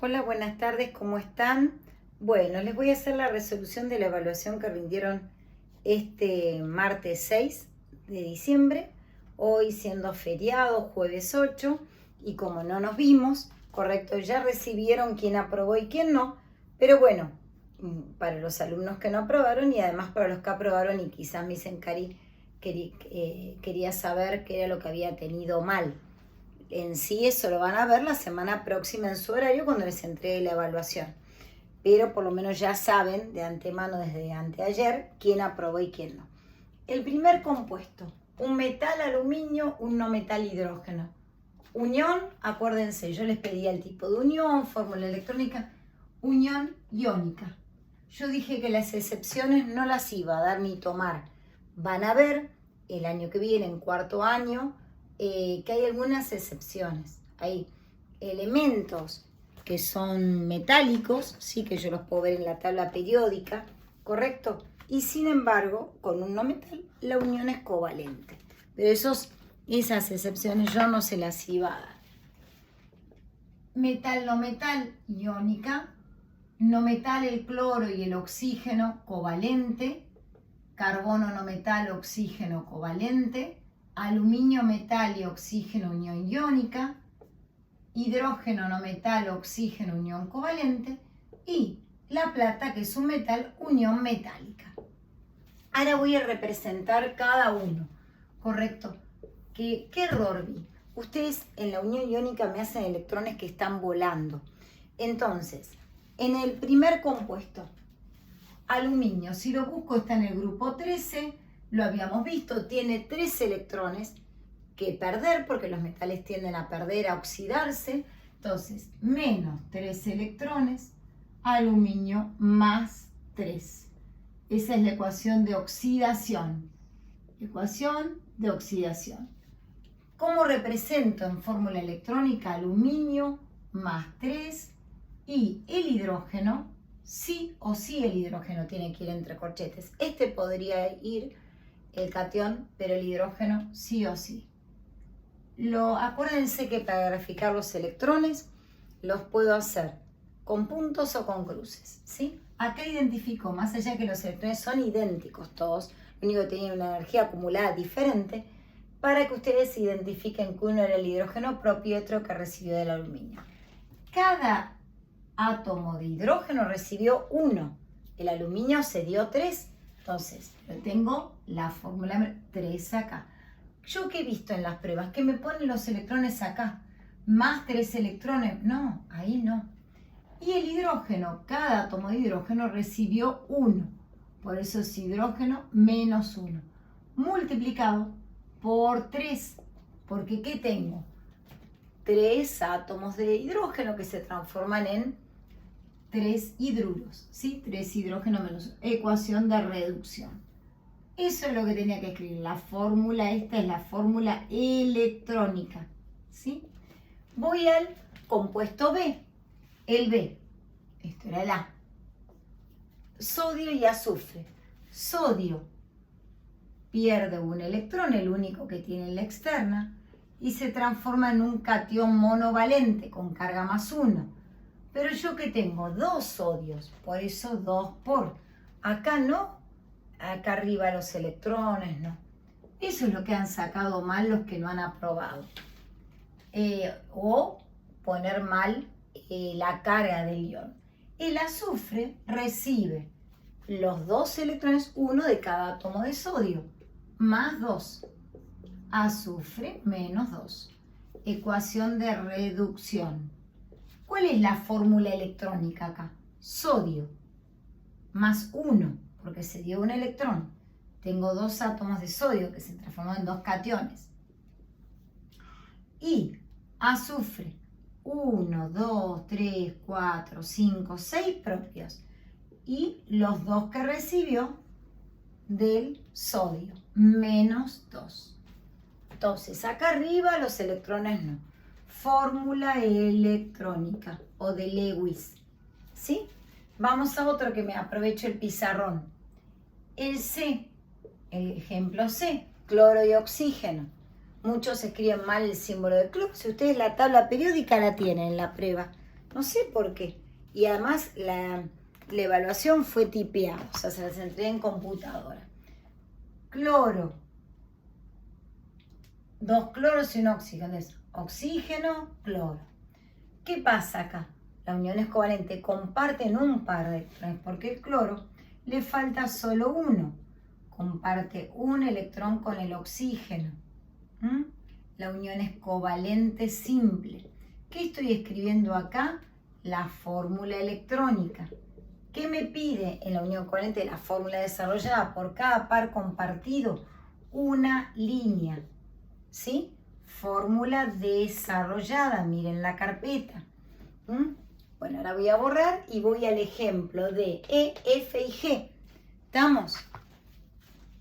Hola, buenas tardes, ¿cómo están? Bueno, les voy a hacer la resolución de la evaluación que rindieron este martes 6 de diciembre, hoy siendo feriado, jueves 8, y como no nos vimos, correcto, ya recibieron quién aprobó y quién no, pero bueno, para los alumnos que no aprobaron y además para los que aprobaron y quizás me dicen, Cari, quería saber qué era lo que había tenido mal. En sí eso lo van a ver la semana próxima en su horario cuando les entregue la evaluación. Pero por lo menos ya saben de antemano desde anteayer quién aprobó y quién no. El primer compuesto, un metal aluminio, un no metal hidrógeno. Unión, acuérdense, yo les pedía el tipo de unión, fórmula electrónica, unión iónica. Yo dije que las excepciones no las iba a dar ni tomar. Van a ver el año que viene, en cuarto año, que hay algunas excepciones. Hay elementos que son metálicos, sí, que yo los puedo ver en la tabla periódica, ¿correcto? Y sin embargo, con un no metal, la unión es covalente. Pero esas excepciones yo no se las iba a dar. Metal, no metal, iónica. No metal, el cloro y el oxígeno, covalente. Carbono, no metal, oxígeno, covalente. Aluminio, metal y oxígeno, unión iónica. Hidrógeno, no metal, oxígeno, unión covalente. Y la plata, que es un metal, unión metálica. Ahora voy a representar cada uno, ¿correcto? ¿Qué error vi? Ustedes en la unión iónica me hacen electrones que están volando. Entonces, en el primer compuesto, aluminio, si lo busco está en el grupo 13, lo habíamos visto, tiene 3 electrones que perder, porque los metales tienden a perder, a oxidarse. Entonces, menos 3 electrones, aluminio más 3. Esa es la ecuación de oxidación. Ecuación de oxidación. ¿Cómo represento en fórmula electrónica? Aluminio más 3 y el hidrógeno, sí o sí el hidrógeno tiene que ir entre corchetes. Este podría ir el catión, pero el hidrógeno sí o sí. Acuérdense que para graficar los electrones los puedo hacer con puntos o con cruces, ¿sí? Acá identifico, más allá que los electrones son idénticos todos, lo único que tienen una energía acumulada diferente, para que ustedes identifiquen que uno era el hidrógeno propio y otro que recibió del aluminio. Cada átomo de hidrógeno recibió 1, el aluminio se dio 3, entonces yo tengo la fórmula 3 acá. Yo que he visto en las pruebas que me ponen los electrones acá, más 3 electrones, no, ahí no. Y el hidrógeno, cada átomo de hidrógeno recibió 1, por eso es hidrógeno menos 1, multiplicado por 3, porque ¿qué tengo? 3 átomos de hidrógeno que se transforman en 3 hidruros, ¿sí? 3 hidrógeno menos, ecuación de reducción. Eso es lo que tenía que escribir. La fórmula, esta es la fórmula electrónica, ¿sí? Voy al compuesto B. El B, esto era el A. Sodio y azufre. Sodio pierde un electrón, el único que tiene en la externa, y se transforma en un catión monovalente con carga más 1. Pero yo que tengo 2 sodios, por eso 2 por. Acá no. Acá arriba los electrones, no. Eso es lo que han sacado mal los que no han aprobado. O poner mal la carga del ion. El azufre recibe los 2 electrones, uno de cada átomo de sodio, más 2. Azufre menos 2. Ecuación de reducción. ¿Cuál es la fórmula electrónica acá? Sodio más 1. Porque se dio un electrón. Tengo 2 átomos de sodio que se transforman en 2 cationes. Y azufre, 1, 2, 3, 4, 5, 6 propios. Y los 2 que recibió del sodio, menos 2. Entonces, acá arriba los electrones no. Fórmula electrónica o de Lewis, ¿sí? Vamos a otro que me aprovecho el pizarrón. El C, el ejemplo C, cloro y oxígeno. Muchos escriben mal el símbolo de cloro. Si ustedes la tabla periódica la tienen en la prueba, No sé por qué. Y además la evaluación fue tipeada, o sea, se las entregué en computadora. Cloro. 2 cloros y un oxígeno. Es oxígeno, cloro. ¿Qué pasa acá? La unión es covalente. Comparten un par de electrones porque el cloro le falta solo uno. Comparte un electrón con el oxígeno. La unión es covalente simple. ¿Qué estoy escribiendo acá? La fórmula electrónica. ¿Qué me pide en la unión covalente? La fórmula desarrollada por cada par compartido. Una línea. ¿Sí? Fórmula desarrollada. Miren la carpeta. Bueno, ahora voy a borrar y voy al ejemplo de E, F y G. ¿Estamos?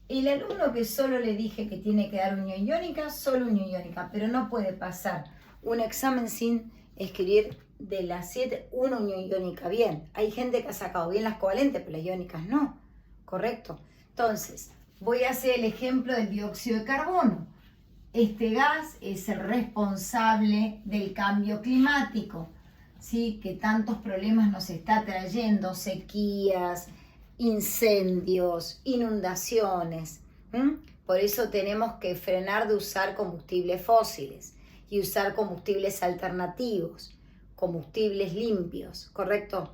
El alumno que solo le dije que tiene que dar unión iónica, solo unión iónica, pero no puede pasar un examen sin escribir de las 7 una unión iónica bien. Hay gente que ha sacado bien las covalentes, pero las iónicas no. ¿Correcto? Entonces, voy a hacer el ejemplo del dióxido de carbono. Este gas es el responsable del cambio climático, ¿sí? Que tantos problemas nos está trayendo, sequías, incendios, inundaciones. Por eso tenemos que frenar de usar combustibles fósiles y usar combustibles alternativos, combustibles limpios, ¿correcto?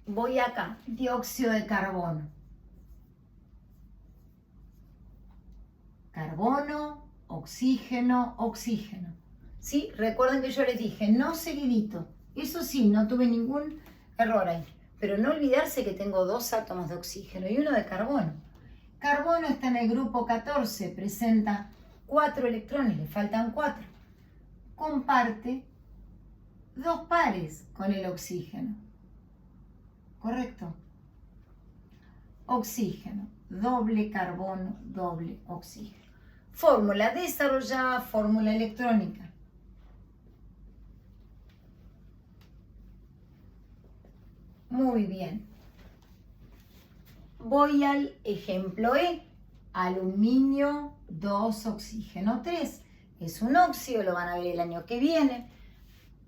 Voy acá, dióxido de carbono. Carbono, oxígeno, oxígeno. ¿Sí? Recuerden que yo les dije, no seguidito. Eso sí, no tuve ningún error ahí. Pero no olvidarse que tengo 2 átomos de oxígeno y 1 de carbono. Carbono está en el grupo 14, presenta 4 electrones, le faltan 4. Comparte 2 pares con el oxígeno. ¿Correcto? Oxígeno, doble carbono, doble oxígeno. Fórmula desarrollada, fórmula electrónica. Muy bien. Voy al ejemplo E. Aluminio 2, oxígeno 3. Es un óxido, lo van a ver el año que viene.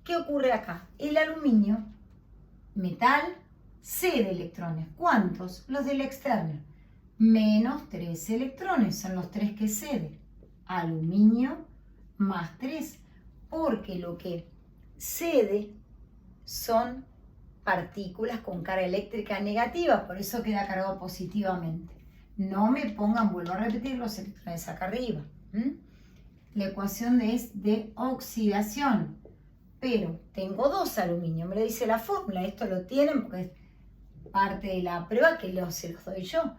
¿Qué ocurre acá? El aluminio, metal, cede electrones. ¿Cuántos? Los del externo. Menos 3 electrones, son los 3 que cede. Aluminio más 3. Porque lo que cede son partículas con carga eléctrica negativa, por eso queda cargado positivamente. No me pongan, vuelvo a repetir, los electrones acá arriba. La ecuación es de oxidación, pero tengo 2 aluminio, me lo dice la fórmula, esto lo tienen porque es parte de la prueba que se los doy yo.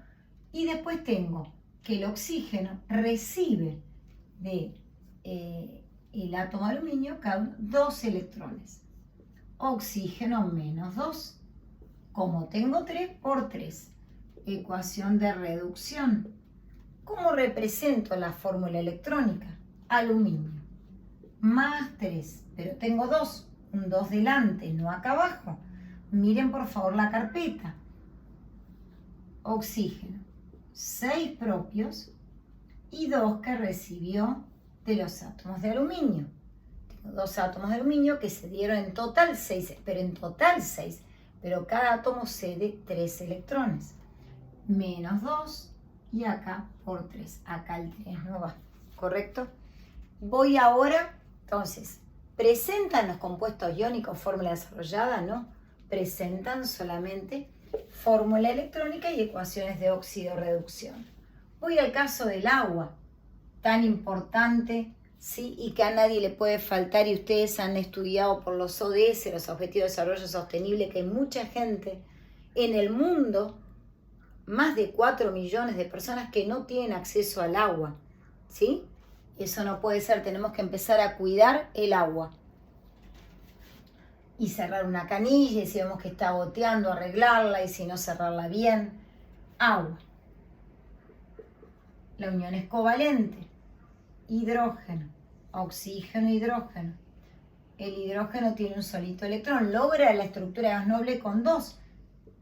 Y después tengo que el oxígeno recibe de el átomo de aluminio cada 2 electrones. Oxígeno menos 2. Como tengo 3 por 3. Ecuación de reducción. ¿Cómo represento la fórmula electrónica? Aluminio más 3, pero tengo 2, un 2 delante, no acá abajo. Miren por favor la carpeta. Oxígeno, 6 propios y 2 que recibió de los átomos de aluminio. Tengo 2 átomos de aluminio que se dieron en total 6, pero cada átomo cede 3 electrones. Menos 2 y acá por 3. Acá el 3 no va, ¿correcto? Voy ahora, entonces, ¿presentan los compuestos iónicos fórmula desarrollada? No, presentan solamente fórmula electrónica y ecuaciones de óxido-reducción. Voy al caso del agua, tan importante, ¿sí? Y que a nadie le puede faltar, y ustedes han estudiado por los ODS, los Objetivos de Desarrollo Sostenible, que hay mucha gente en el mundo, más de 4 millones de personas que no tienen acceso al agua, ¿sí? Eso no puede ser, tenemos que empezar a cuidar el agua. Y cerrar una canilla, y si vemos que está goteando, arreglarla, y si no, cerrarla bien. Agua. La unión es covalente. Hidrógeno, oxígeno, hidrógeno. El hidrógeno tiene un solito electrón. Logra la estructura de gas noble con 2,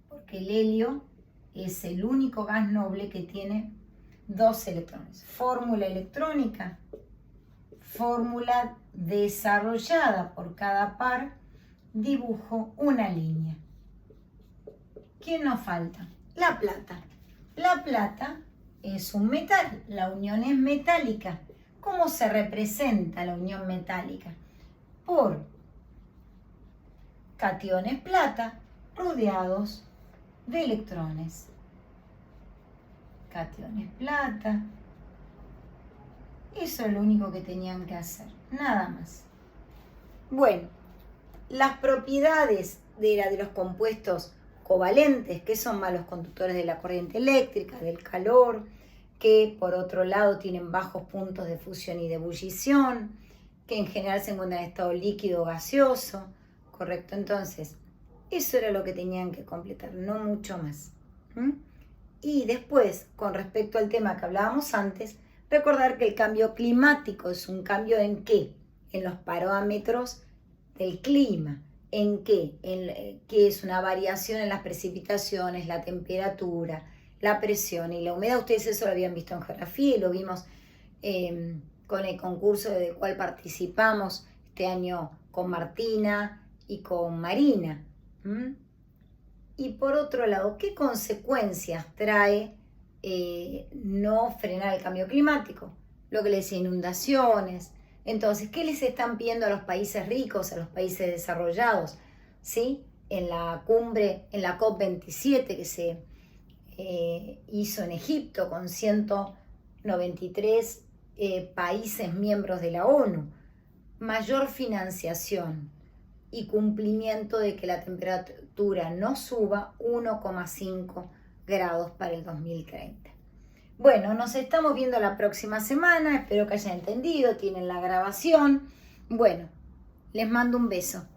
porque el helio es el único gas noble que tiene 2 electrones. Fórmula electrónica. fórmula desarrollada por cada par, dibujo una línea. ¿Quién nos falta? La plata. La plata es un metal, la unión es metálica. ¿Cómo se representa la unión metálica? Por cationes plata rodeados de electrones. Cationes plata. Eso es lo único que tenían que hacer, nada más. Bueno, las propiedades de los compuestos covalentes, que son malos conductores de la corriente eléctrica, del calor, que por otro lado tienen bajos puntos de fusión y de ebullición, que en general se encuentran en estado líquido o gaseoso, ¿correcto? Entonces, eso era lo que tenían que completar, no mucho más. Y después, con respecto al tema que hablábamos antes, recordar que el cambio climático es un cambio ¿en qué? En los parámetros del clima. ¿En qué? Que es una variación en las precipitaciones, la temperatura, la presión y la humedad. Ustedes eso lo habían visto en geografía y lo vimos con el concurso del cual participamos este año con Martina y con Marina. Y por otro lado, ¿qué consecuencias trae no frenar el cambio climático? Lo que les decía, inundaciones. Entonces, ¿qué les están pidiendo a los países ricos, a los países desarrollados? ¿Sí? En la cumbre, en la COP27 que se hizo en Egipto con 193 países miembros de la ONU. Mayor financiación y cumplimiento de que la temperatura no suba 1,5 grados para el 2030. Bueno, nos estamos viendo la próxima semana, espero que hayan entendido, tienen la grabación. Bueno, les mando un beso.